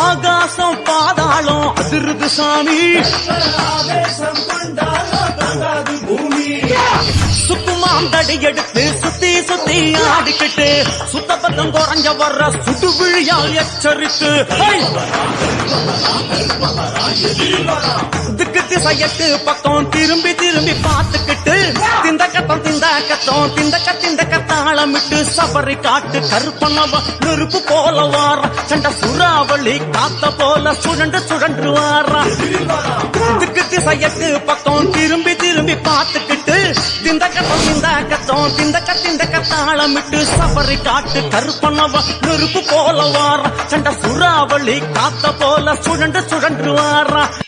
ஆகாசம் பாதாளம் அதிருது சாமி. சுத்துமாம் தடி எடுத்து சுத்தி சுத்தி ஆடிக்கிட்டு சுத்த பக்கம் குறைஞ்ச வர்ற சுட்டு விழியால் எச்சரித்து திக்கு திசையட்டு பக்கம் திரும்பி திரும்பி பார்த்துக்கிட்டு திந்த கத்தாளமிட்டு சபரி காட்டு கருப்பனவ நெருப்பு போல வார சண்ட சுறாவளி காத்த போல சுழண்டு சுழன்று வாரா. திக்கு திசையட்டு பக்கம் திரும்பி திரும்பி பார்த்துக்கிட்டு திந்த கத்தாளமிட்டு சபரி காட்டு கருப்பனவ நெருப்பு போல வார சண்ட சுறாவளி காத்த போல சுழண்டு சுழன்று வாரா.